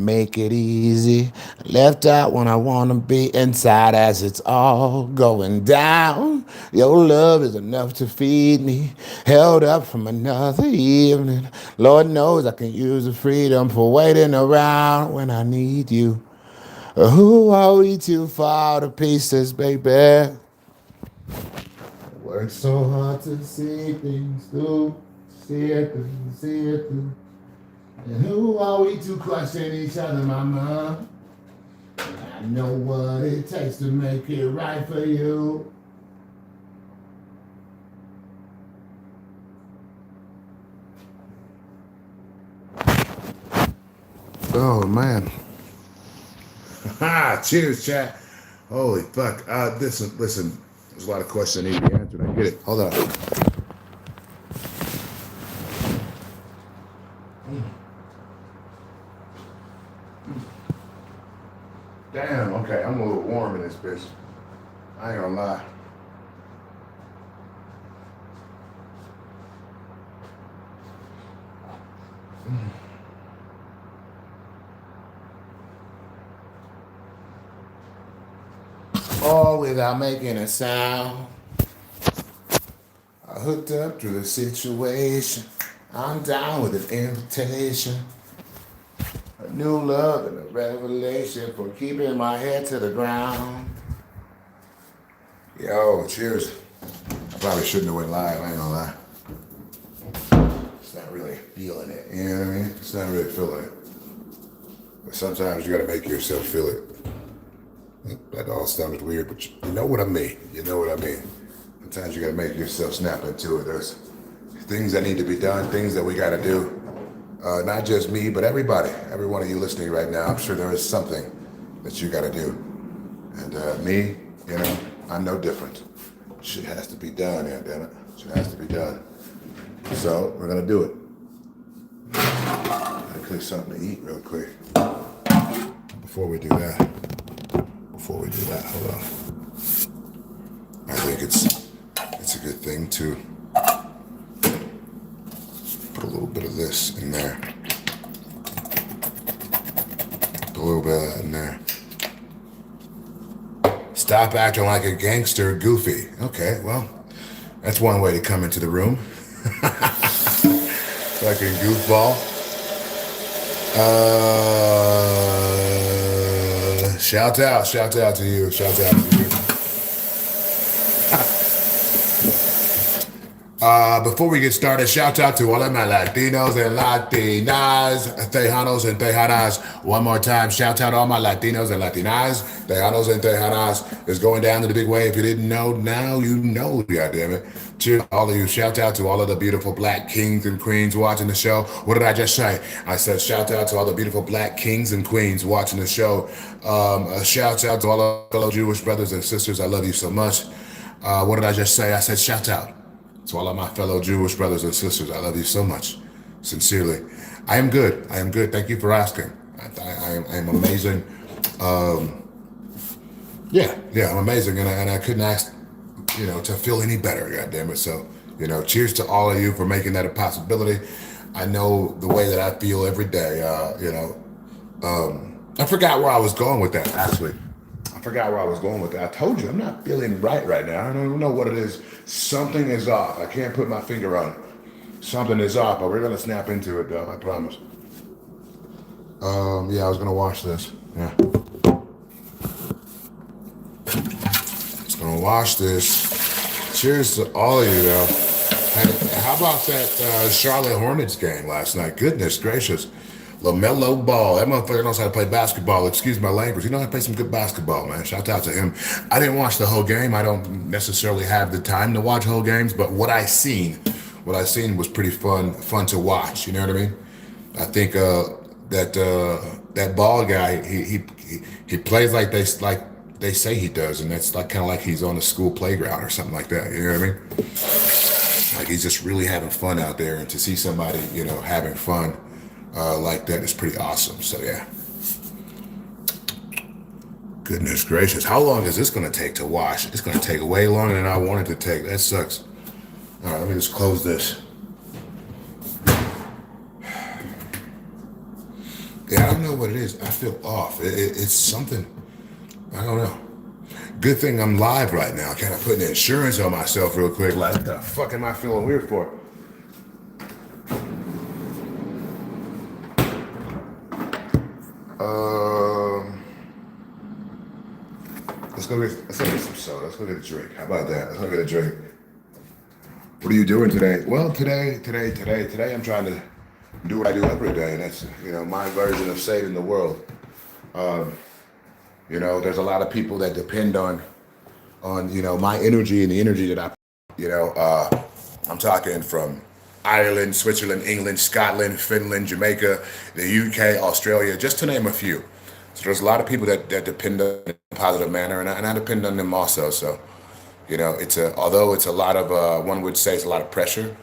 Make it easy. Left out when I wanna be inside as it's all going down. Your love is enough to feed me. Held up from another evening. Lord knows I can use the freedom for waiting around when I need you. Who are we too far to pieces, baby? Work so hard to see things through. See it through, see it through. And who are we to question each other, mama? I know what it takes to make it right for you. Oh man. Cheers, chat. Holy fuck. Listen. There's a lot of questions that need to be answered. I get it. Hold on. Damn, okay. I'm a little warm in this bitch. I ain't gonna lie. All without making a sound. I hooked up to the situation. I'm down with an invitation. A new love and a revelation for keeping my head to the ground. Yo, cheers. I probably shouldn't have went live, I ain't gonna lie. It's not really feeling it, you know what I mean? It's not really feeling it. But sometimes you gotta make yourself feel it. That all sounds weird, but you know what I mean. You know what I mean. Sometimes you gotta make yourself snap into it. There's things that need to be done, things that we gotta do. Not just me, but everybody. Every one of you listening right now, I'm sure there is something that you gotta do. And me, you know, I'm no different. Shit has to be done, yeah, damn it. Shit has to be done. So we're gonna do it. Gotta click something to eat real quick. Before we do that, hold on. I think it's a good thing to put a little bit of this in there. Put a little bit of that in there. Stop acting like a gangster, Goofy. Okay, well, that's one way to come into the room. Fucking goofball. Shout out to you. Before we get started, shout out to all of my Latinos and Latinas, Tejanos and Tejanas. One more time, shout out to all my Latinos and Latinas, Tejanos and Tejanas. It's going down to the big way. If you didn't know, now you know, goddammit. Cheers to all of you. Shout out to all of the beautiful black kings and queens watching the show. What did I just say? I said shout out to all the beautiful black kings and queens watching the show. A shout out to all of our fellow Jewish brothers and sisters. I love you so much. What did I just say? I said shout out to all of my fellow Jewish brothers and sisters. I love you so much. Sincerely. I am good. Thank you for asking. I am amazing. I'm amazing. And I couldn't ask, to feel any better, goddammit. So, cheers to all of you for making that a possibility. I know the way that I feel every day, I forgot where I was going with that, actually. I told you, I'm not feeling right now. I don't know what it is. Something is off. I can't put my finger on it. Something is off, but we're going to snap into it, though. I promise. I was going to wash this. Yeah. Just going to wash this. Cheers to all of you, though. And how about that Charlotte Hornets game last night? Goodness gracious. LaMelo Ball. That motherfucker knows how to play basketball. Excuse my language. He knows how to play some good basketball, man. Shout out to him. I didn't watch the whole game. I don't necessarily have the time to watch whole games, but what I seen was pretty fun to watch. You know what I mean? I think that Ball guy, he plays like they say he does, and that's like kind of like he's on a school playground or something like that. You know what I mean? Like he's just really having fun out there, and to see somebody, having fun like that is pretty awesome. So yeah. Goodness gracious. How long is this going to take to wash? It's going to take way longer than I wanted to take. That sucks. All right, let me just close this. Yeah, I don't know what it is. I feel off. It's something. I don't know. Good thing I'm live right now. Kind of putting insurance on myself real quick. Like, what the fuck am I feeling weird for? Um, let's go get some soda. Let's go get a drink. How about that? Let's go get a drink. What are you doing today? Well, today, I'm trying to do what I do every day, and that's my version of saving the world. Um, there's a lot of people that depend on my energy and the energy that I I'm talking from Ireland, Switzerland, England, Scotland, Finland, Jamaica, the UK, Australia, just to name a few. So there's a lot of people that depend on it in a positive manner, and I depend on them also. So although it's a lot of one would say it's a lot of pressure.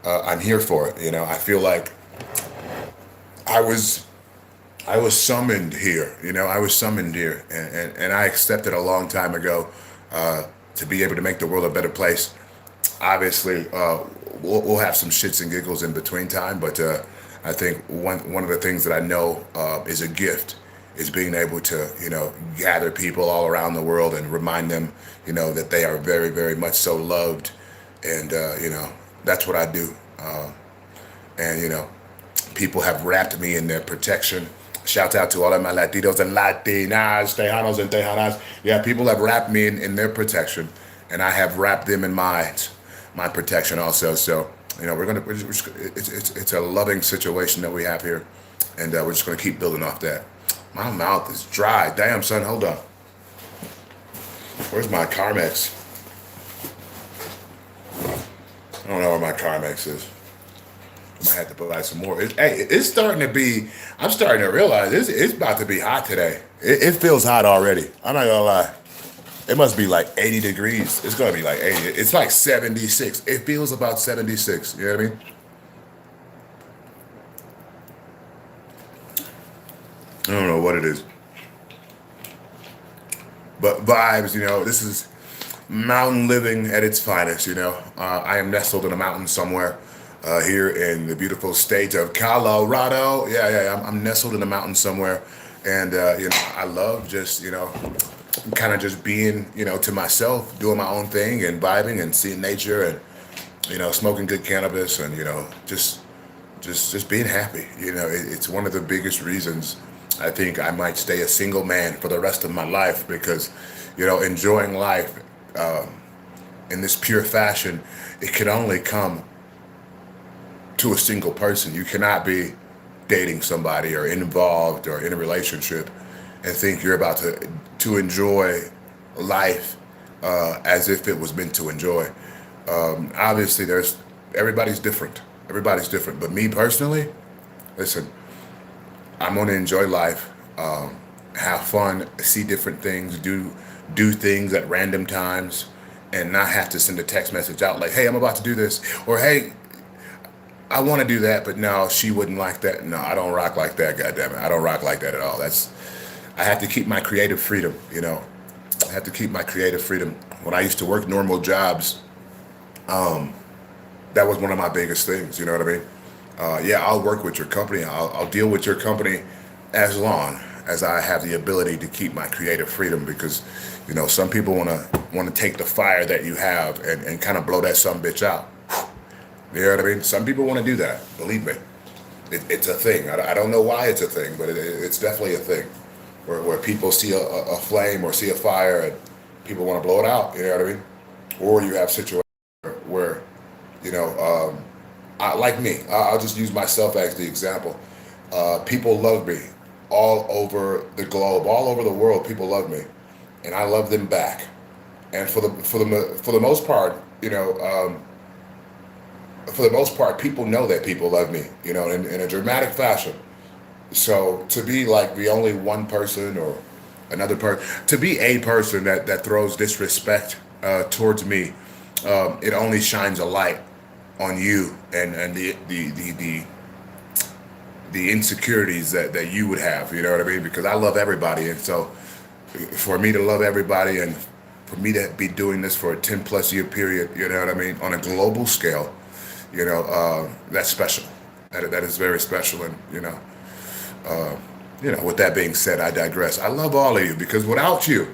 I'm here for it. I feel like I was I was summoned here. I was summoned here, and I accepted a long time ago to be able to make the world a better place. Obviously, we'll have some shits and giggles in between time, but I think one of the things that I know is a gift is being able to gather people all around the world and remind them that they are very, very much so loved, and that's what I do. And people have wrapped me in their protection. Shout out to all of my Latinos and Latinas, Tejanos and Tejanas. Yeah, people have wrapped me in their protection, and I have wrapped them in my protection also. So it's a loving situation that we have here, and we're just gonna keep building off that. My mouth is dry. Damn, son, hold on. Where's my Carmex? I don't know where my Carmex is. I might have to buy some more. It's starting to be. I'm starting to realize it's about to be hot today. It feels hot already. I'm not gonna lie. It must be like 80 degrees. It's gonna be like 80. It's like 76. It feels about 76. You know what I mean? I don't know what it is, but vibes. This is mountain living at its finest. I am nestled in a mountain somewhere here in the beautiful state of Colorado. Yeah. I'm nestled in a mountain somewhere, and I love just kind of just being to myself, doing my own thing and vibing and seeing nature and smoking good cannabis and just being happy. It's one of the biggest reasons I think I might stay a single man for the rest of my life because enjoying life in this pure fashion, it can only come to a single person. You cannot be dating somebody or involved or in a relationship and think you're about to enjoy life as if it was meant to enjoy. Obviously, everybody's different. Everybody's different. But me personally, listen, I'm going to enjoy life, have fun, see different things, do things at random times, and not have to send a text message out like, "Hey, I'm about to do this," or "Hey, I want to do that, but no, she wouldn't like that." No, I don't rock like that. Goddamn it, I don't rock like that at all. I have to keep my creative freedom. I have to keep my creative freedom. When I used to work normal jobs, that was one of my biggest things. You know what I mean? Yeah, I'll work with your company. I'll deal with your company as long as I have the ability to keep my creative freedom because, some people want to take the fire that you have and kind of blow that some bitch out. You know what I mean? Some people want to do that. Believe me, it's a thing. I don't know why it's a thing, but it's definitely a thing. Where people see a flame or see a fire and people want to blow it out. You know what I mean? Or you have situations where, like me, I'll just use myself as the example. People love me all over the globe, all over the world. People love me, and I love them back. And for the most part, people know that people love me, in a dramatic fashion. So to be like the only one person or another person, to be a person that throws disrespect towards me, it only shines a light on you and the insecurities that you would have. You know what I mean? Because I love everybody, and so for me to love everybody and for me to be doing this for a 10+ year period, you know what I mean, on a global scale, that's special. That is very special, and With that being said, I digress. I love all of you because without you,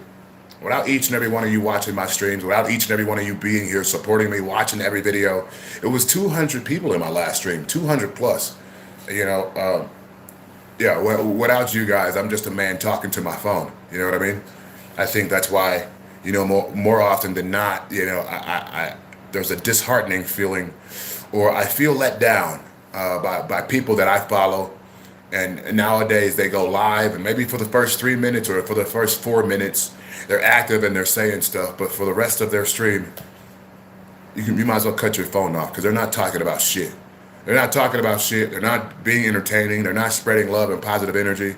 without each and every one of you watching my streams, without each and every one of you being here, supporting me, watching every video, it was 200 people in my last stream, 200 plus. You know, yeah, without you guys, I'm just a man talking to my phone. You know what I mean? I think that's why, more often than not, there's a disheartening feeling, or I feel let down by people that I follow. And nowadays they go live, and maybe for the first 3 minutes or for the first 4 minutes, they're active and they're saying stuff. But for the rest of their stream, you might as well cut your phone off because they're not talking about shit. They're not talking about shit. They're not being entertaining. They're not spreading love and positive energy.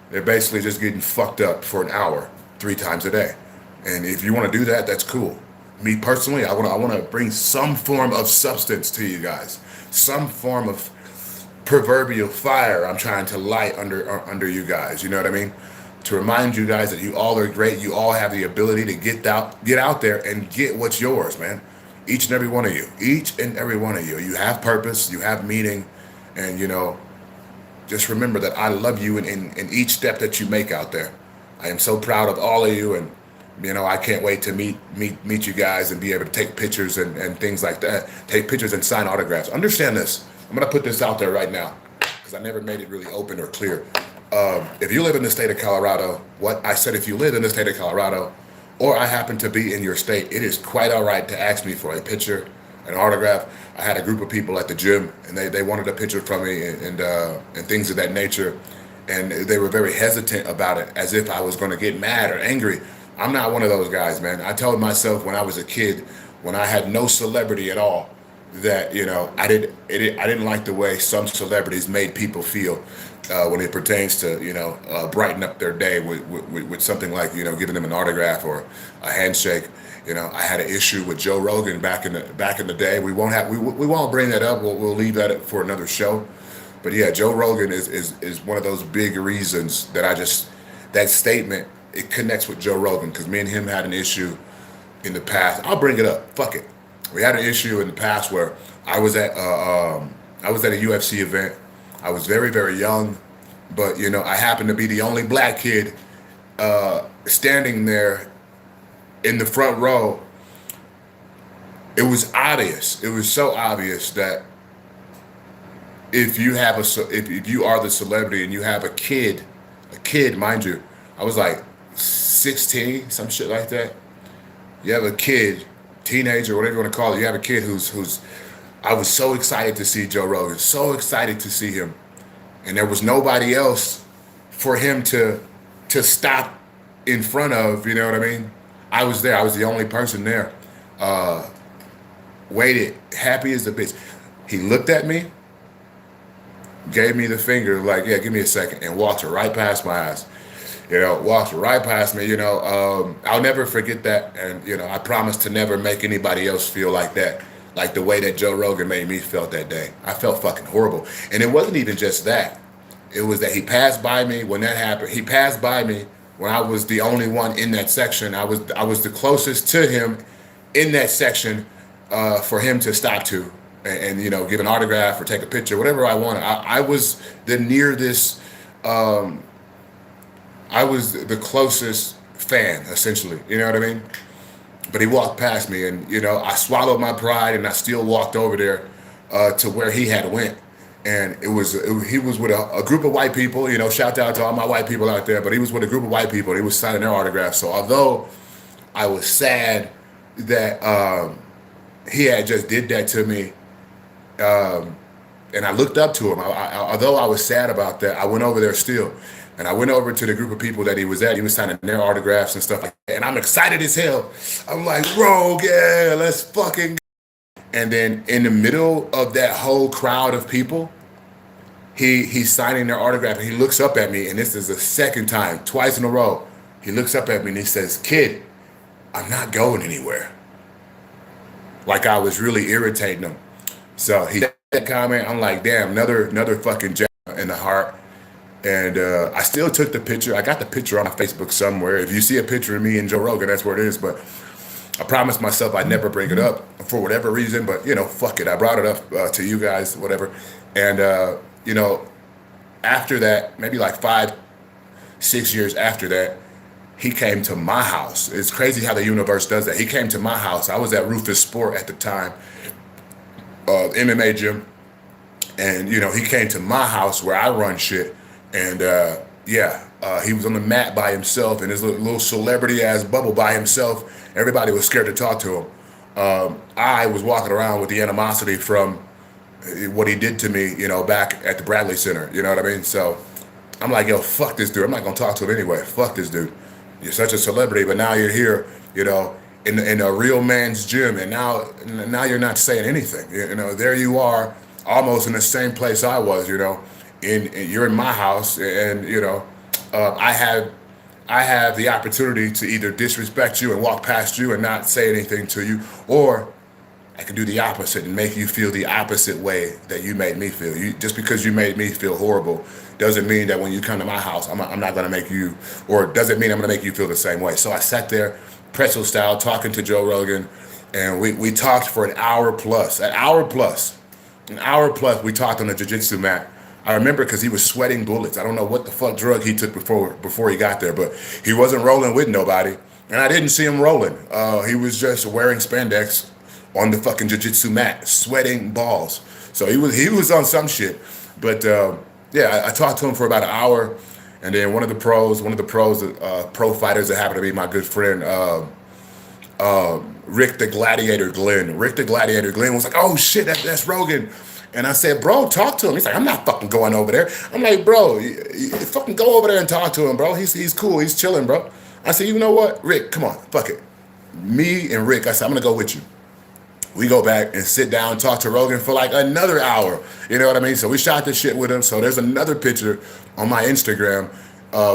They're basically just getting fucked up for an hour, 3 times a day. And if you want to do that, that's cool. Me personally, I want to bring some form of substance to you guys, some form of proverbial fire I'm trying to light under you guys. You know what I mean? To remind you guys that you all are great. You all have the ability to get out there and get what's yours, man. Each and every one of you. Each and every one of you. You have purpose. You have meaning. And, just remember that I love you in each step that you make out there. I am so proud of all of you. And, I can't wait to meet you guys and be able to take pictures and things like that. Take pictures and sign autographs. Understand this. I'm going to put this out there right now because I never made it really open or clear. If you live in the state of Colorado, if you live in the state of Colorado, or I happen to be in your state, it is quite all right to ask me for a picture, an autograph. I had a group of people at the gym, and they wanted a picture from me and things of that nature. And they were very hesitant about it, as if I was going to get mad or angry. I'm not one of those guys, man. I told myself when I was a kid, when I had no celebrity at all, that I didn't like the way some celebrities made people feel when it pertains to brighten up their day with something like giving them an autograph or a handshake. I had an issue with Joe Rogan back in the day. We won't bring that up. We'll leave that for another show. But yeah, Joe Rogan is one of those big reasons that that statement, it connects with Joe Rogan because me and him had an issue in the past. I'll bring it up. Fuck it. We had an issue in the past where I was at a UFC event. I was very, very young, but I happened to be the only black kid standing there in the front row. It was obvious. It was so obvious that if you are the celebrity and you have a kid, mind you, I was like 16, some shit like that. You have a kid, teenager, whatever you want to call it. You have a kid who's. I was so excited to see Joe Rogan, so excited to see him, and there was nobody else for him to stop in front of. You know what I mean? I was there. I was the only person there. Waited, happy as a bitch. He looked at me, gave me the finger, like, yeah, give me a second, and walked right past my eyes. Walked right past me. I'll never forget that, and I promise to never make anybody else feel like that, like the way that Joe Rogan made me feel that day. I felt fucking horrible, and it wasn't even just that. It was that he passed by me when that happened. He passed by me when I was the only one in that section. I was the closest to him in that section for him to stop to and give an autograph or take a picture, whatever I wanted. I was the nearest. I was the closest fan, essentially. You know what I mean? But he walked past me, and I swallowed my pride, and I still walked over there to where he had went. And he was with a group of white people. Shout out to all my white people out there. But he was with a group of white people. And he was signing their autographs. So although I was sad that he had just did that to me, and I looked up to him. Although I was sad about that, I went over there still. And I went over to the group of people that he was at. He was signing their autographs and stuff like that. And I'm excited as hell. I'm like, Rogan, let's fucking go. And then in the middle of that whole crowd of people, he's signing their autograph. And he looks up at me, and this is the second time, twice in a row. He looks up at me and he says, "Kid, I'm not going anywhere." Like I was really irritating him. So he made that comment. I'm like, damn, another fucking jab in the heart. And I still took the picture. I got the picture on my Facebook somewhere. If you see a picture of me and Joe Rogan, that's where it is. But I promised myself I'd never bring it up for whatever reason. But, fuck it. I brought it up to you guys, whatever. And, After that, maybe like 5, 6 years after that, he came to my house. It's crazy how the universe does that. He came to my house. I was at Rufus Sport at the time, MMA gym, and he came to my house where I run shit, and he was on the mat by himself in his little celebrity ass bubble by himself. Everybody was scared to talk to him. I was walking around with the animosity from what he did to me, back at the Bradley Center. You know what I mean? So I'm like, yo, fuck this dude. I'm not gonna talk to him anyway. Fuck this dude. You're such a celebrity, but now you're here, in a real man's gym, and now you're not saying anything. There you are, almost in the same place I was. You're in my house, and I have the opportunity to either disrespect you and walk past you and not say anything to you, or I can do the opposite and make you feel the opposite way that you made me feel. Just because you made me feel horrible doesn't mean that when you come to my house, I'm not going to make you, or doesn't mean I'm going to make you feel the same way. So I sat there, pretzel style, talking to Joe Rogan, and we talked for an hour plus. We talked on the jiu-jitsu mat. I remember because he was sweating bullets. I don't know what the fuck drug he took before he got there, but he wasn't rolling with nobody, and I didn't see him rolling. He was just wearing spandex on the fucking jiu-jitsu mat, sweating balls. So he was on some shit. But I talked to him for about an hour, and then one of the pros, pro fighters that happened to be my good friend, Rick the Gladiator Glenn. Rick the Gladiator Glenn was like, oh shit, that's Rogan. And I said, bro, talk to him. He's like, I'm not fucking going over there. I'm like, bro, you fucking go over there and talk to him, bro. He's cool. He's chilling, bro. I said, you know what, Rick, come on, fuck it. Me and Rick, I said, I'm gonna go with you. We go back and sit down and talk to Rogan for like another hour. You know what I mean? So we shot this shit with him. So there's another picture on my Instagram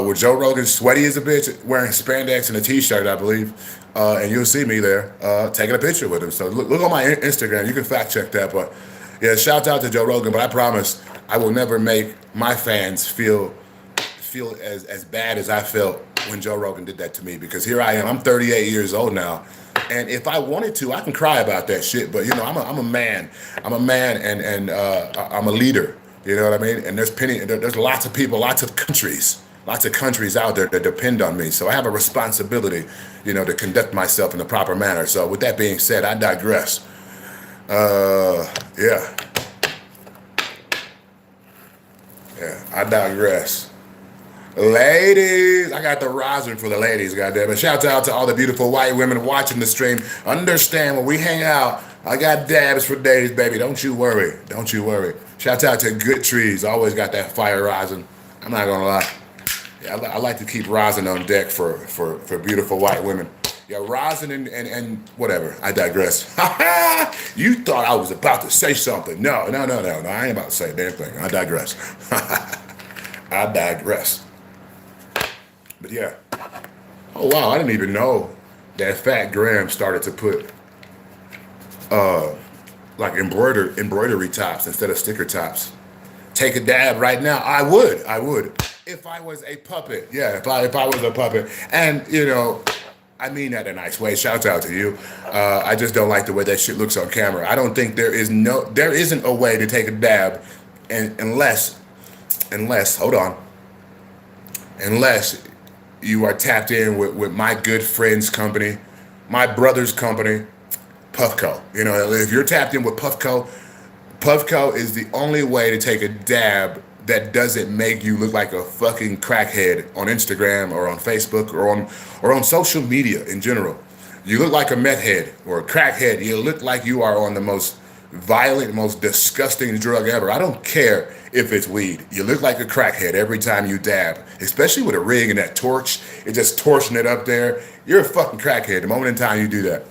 with Joe Rogan, sweaty as a bitch, wearing spandex and a t-shirt, I believe. And you'll see me there taking a picture with him. So look on my Instagram. You can fact check that. But yeah, shout out to Joe Rogan. But I promise I will never make my fans feel as bad as I felt when Joe Rogan did that to me. Because here I am. I'm 38 years old now. And if I wanted to, I can cry about that shit. But I'm a man. I'm a man, and I'm a leader. You know what I mean? And there's lots of people, lots of countries out there that depend on me. So I have a responsibility, to conduct myself in the proper manner. So with that being said, I digress. Yeah, I digress. Ladies, I got the rosin for the ladies, goddammit. Shout out to all the beautiful white women watching the stream. Understand, when we hang out, I got dabs for days, baby. Don't you worry. Shout out to Good Trees. Always got that fire rosin. I'm not gonna lie. Yeah, I like to keep rosin on deck for beautiful white women. Yeah, rosin and whatever. I digress. You thought I was about to say something. No. I ain't about to say a damn thing. I digress. I digress. But yeah. Oh wow, I didn't even know that Fat Graham started to put like embroidery tops instead of sticker tops. Take a dab right now. I would. If I was a puppet. Yeah, if I was a puppet. And I mean that in a nice way. Shout out to you. I just don't like the way that shit looks on camera. I don't think there isn't a way to take a dab unless you are tapped in with my good friend's company, my brother's company, Puffco. If you're tapped in with Puffco is the only way to take a dab that doesn't make you look like a fucking crackhead on Instagram or on Facebook or on social media in general. You look like a meth head or a crackhead. You look like you are on the most violent, most disgusting drug ever. I don't care if it's weed. You look like a crackhead every time you dab, especially with a rig and that torch. It's just torching it up there. You're a fucking crackhead the moment in time you do that.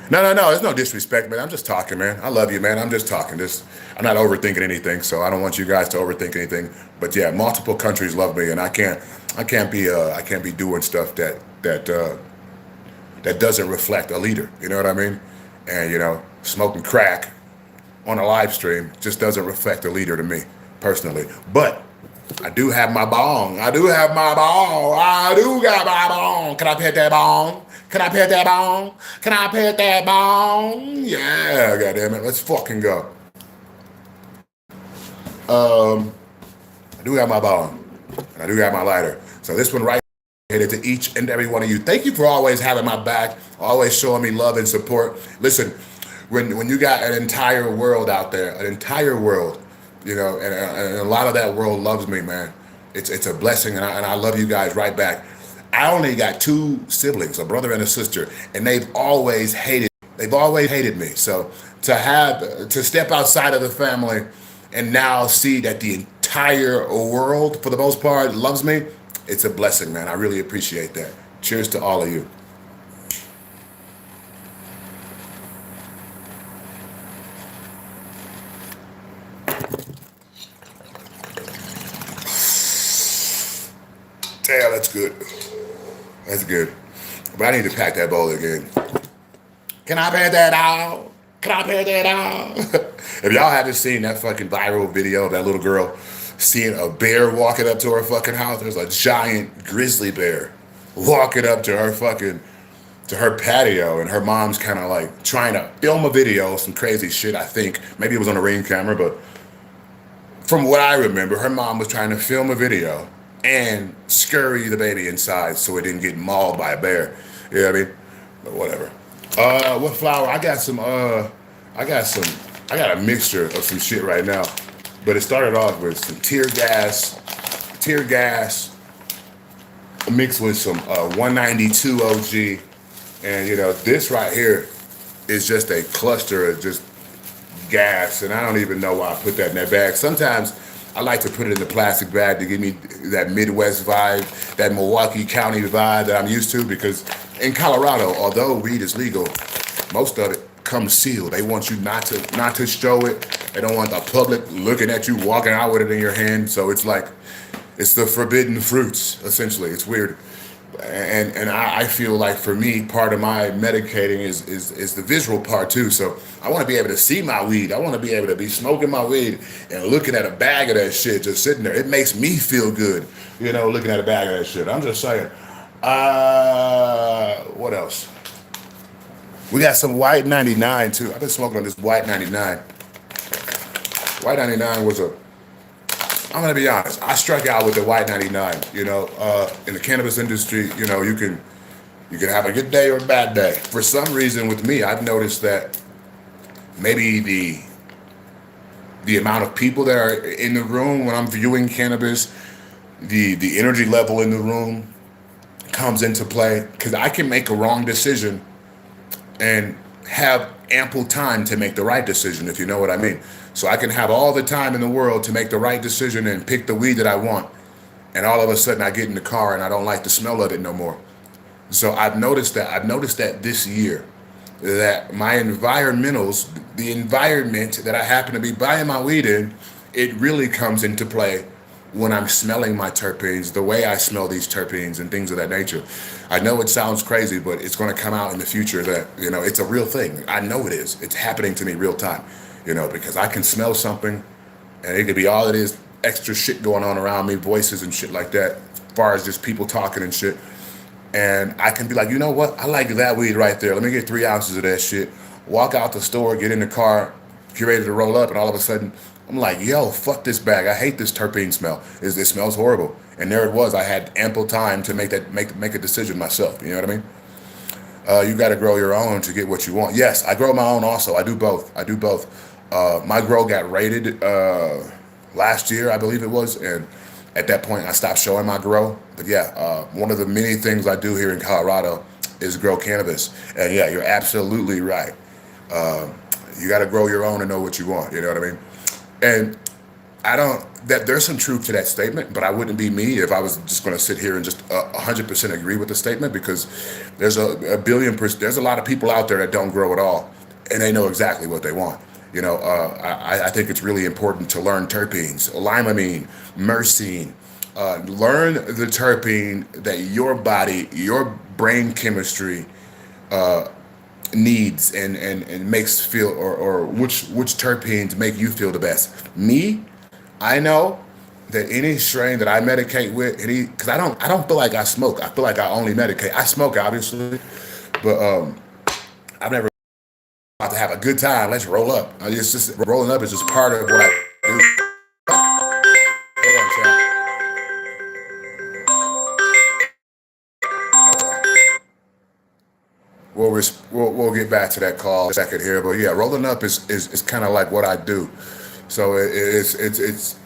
No, there's no disrespect, man. I'm just talking, man. I love you, man. I'm just talking. I'm not overthinking anything, so I don't want you guys to overthink anything. But yeah, multiple countries love me, and I can't be doing stuff that doesn't reflect a leader. You know what I mean? And smoking crack on a live stream just doesn't reflect a leader to me personally. But I do have my bong. I do got my bong. Can I pet that bong? Yeah, goddammit. Let's fucking go. I do have my bong, and I do have my lighter. So this one right headed to each and every one of you. Thank you for always having my back, always showing me love and support. Listen, when you got an entire world out there, an entire world, and a lot of that world loves me, man. It's a blessing, and I love you guys right back. I only got two siblings, a brother and a sister, and they've always hated. They've always hated me. So to step outside of the family and now see that the entire world, for the most part, loves me, it's a blessing, man. I really appreciate that. Cheers to all of you. Damn, that's good. That's good. But I need to pack that bowl again. Can I pay that out? Can I pay that out? If y'all haven't seen that fucking viral video of that little girl seeing a bear walking up to her fucking house, there's a giant grizzly bear walking up to her patio, and her mom's kind of like trying to film a video, some crazy shit, I think. Maybe it was on a Ring camera, but from what I remember, her mom was trying to film a video and scurry the baby inside so it didn't get mauled by a bear. You know what I mean? But whatever. What flour? I got a mixture of some shit right now. But it started off with some tear gas mixed with some 192 OG. And this right here is just a cluster of just gas, and I don't even know why I put that in that bag. Sometimes I like to put it in the plastic bag to give me that Midwest vibe, that Milwaukee County vibe that I'm used to, because in Colorado, although weed is legal, most of it comes sealed. They want you not to show it. They don't want the public looking at you walking out with it in your hand. So it's like, it's the forbidden fruits, essentially. It's weird. And I feel like for me, part of my medicating is the visual part too. So I want to be able to see my weed. I want to be able to be smoking my weed and looking at a bag of that shit just sitting there. It makes me feel good, looking at a bag of that shit. I'm just saying. What else? We got some White 99 too. I've been smoking on this White 99. White 99 was I'm gonna be honest. I struck out with the White 99. In the cannabis industry, you can have a good day or a bad day. For some reason, with me, I've noticed that maybe the amount of people that are in the room when I'm viewing cannabis, the energy level in the room comes into play, because I can make a wrong decision and have ample time to make the right decision, if you know what I mean. So I can have all the time in the world to make the right decision and pick the weed that I want. And all of a sudden I get in the car and I don't like the smell of it no more. So I've noticed that this year, that my environmentals, the environment that I happen to be buying my weed in, it really comes into play when I'm smelling my terpenes, the way I smell these terpenes and things of that nature. I know it sounds crazy, but it's going to come out in the future that, it's a real thing. I know it is. It's happening to me real time, because I can smell something and it could be all it is, extra shit going on around me, voices and shit like that, as far as just people talking and shit. And I can be like, you know what? I like that weed right there. Let me get 3 ounces of that shit. Walk out the store, get in the car, get ready to roll up, and all of a sudden, I'm like, yo, fuck this bag. I hate this terpene smell. It smells horrible. And there it was. I had ample time to make a decision myself. You know what I mean? You got to grow your own to get what you want. Yes, I grow my own also. I do both. My grow got raided last year, I believe it was. And at that point, I stopped showing my grow. But yeah, one of the many things I do here in Colorado is grow cannabis. And yeah, you're absolutely right. You got to grow your own and know what you want. You know what I mean? And there's some truth to that statement, but I wouldn't be me if I was just going to sit here and just 100% agree with the statement, because there's there's a lot of people out there that don't grow at all, and they know exactly what they want. I think it's really important to learn terpenes, limonene, myrcene. Learn the terpene that your body, your brain chemistry needs and makes feel, or which terpenes make you feel the best. Me, I know that any strain that I medicate with, because I don't feel like I smoke. I feel like I only medicate. I smoke, obviously, but I've never about to have a good time. Let's roll up. It's just rolling up is just part of what I do. we'll get back to that call in a second here. But yeah, rolling up is kind of like what I do. So it's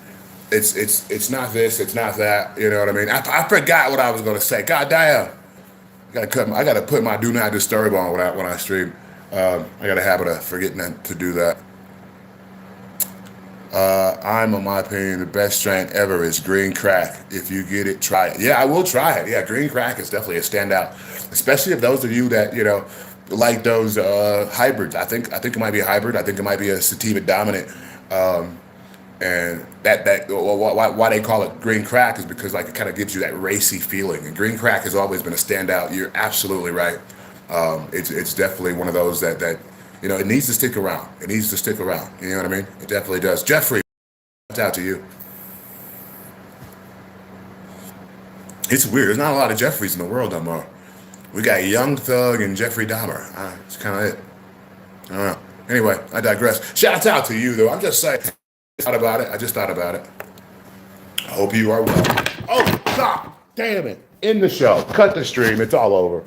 not this, it's not that. You know what I mean? I forgot what I was gonna say. God damn. I gotta put my do not disturb on when I stream. I got a habit of forgetting to do that. I'm, in my opinion, the best strain ever is green crack. If you get it, try it. Yeah, I will try it. Yeah, green crack is definitely a standout, especially if those of you that like those hybrids. I think it might be a hybrid. I think it might be a sativa dominant. Um, and why they call it green crack is because like it kind of gives you that racy feeling. And green crack has always been a standout. You're absolutely right. It's definitely one of those that it needs to stick around. It needs to stick around. You know what I mean? It definitely does. Jeffrey, shout out to you. It's weird. There's not a lot of Jeffreys in the world no more. We got Young Thug and Jeffrey Dahmer. It's kind of it. I don't know. Anyway, I digress. Shout out to you though. I'm just saying. Thought about it. I just thought about it. I hope you are well. Oh, God damn it. In the show. Cut the stream. It's all over.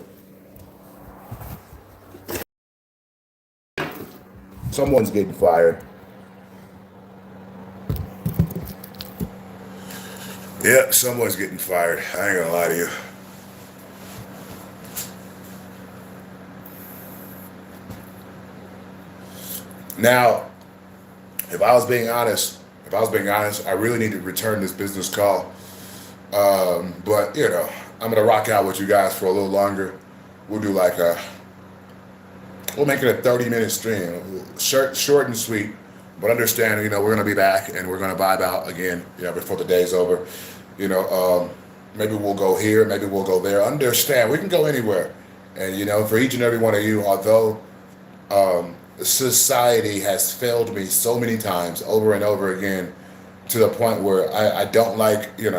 Someone's getting fired. Yeah, someone's getting fired. I ain't gonna lie to you. Now, if I was being honest, I really need to return this business call. But I'm gonna rock out with you guys for a little longer. We'll do we'll make it a 30-minute stream, short and sweet. But understand, we're gonna be back and we're gonna vibe out again, before the day's over. Maybe we'll go here, maybe we'll go there. Understand, we can go anywhere. And for each and every one of you, although society has failed me so many times over and over again to the point where I don't like, I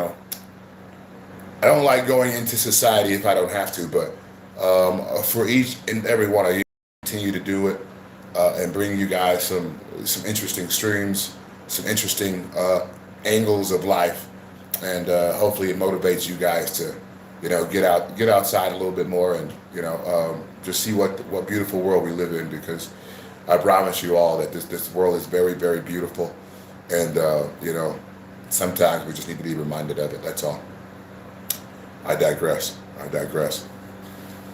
don't like going into society if I don't have to, but for each and every one of you, continue to do it and bring you guys some interesting streams, some interesting angles of life, and hopefully it motivates you guys to, get outside a little bit more and just see what beautiful world we live in, because I promise you all that this world is very, very beautiful, and sometimes we just need to be reminded of it. That's all. I digress.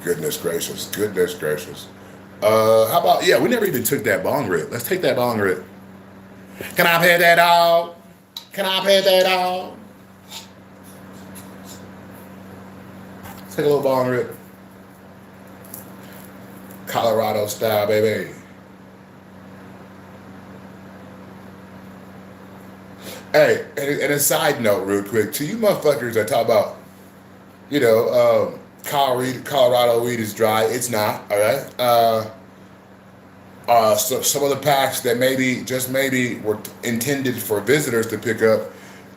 Goodness gracious. How about, we never even took that bong rip. Let's take that bong rip. Can I pay that out? Let's take a little bong rip. Colorado style, baby. Hey, and a side note real quick, to you motherfuckers that talk about, Colorado weed is dry. It's not, all right? So some of the packs that maybe were intended for visitors to pick up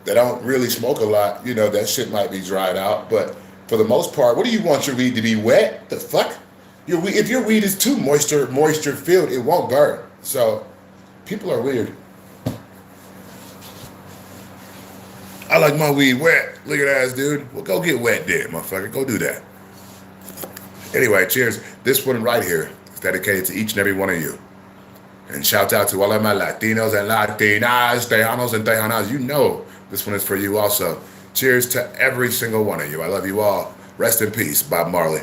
that don't really smoke a lot, that shit might be dried out. But for the most part, what do you want your weed to be wet? The fuck? If your weed is too moisture filled, it won't burn. So people are weird. I like my weed wet. Look at that, dude. Well, go get wet then, motherfucker. Go do that. Anyway, cheers. This one right here is dedicated to each and every one of you. And shout out to all of my Latinos and Latinas, Tejanos and Tejanas. This one is for you also. Cheers to every single one of you. I love you all. Rest in peace, Bob Marley.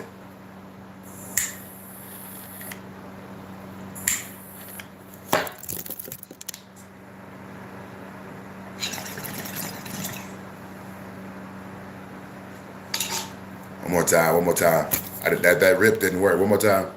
One more time. That rip didn't work. One more time.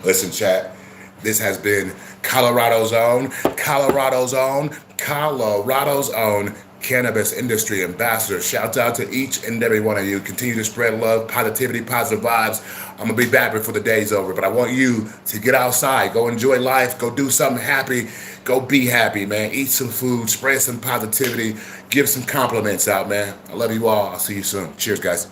Listen, chat. This has been Colorado's own cannabis industry ambassador. Shout out to each and every one of you. Continue to spread love, positivity, positive vibes. I'm gonna be back before the day's over, but I want you to get outside, go enjoy life, go do something happy, go be happy, man. Eat some food, spread some positivity, give some compliments out, man. I love you all. I'll see you soon. Cheers, guys.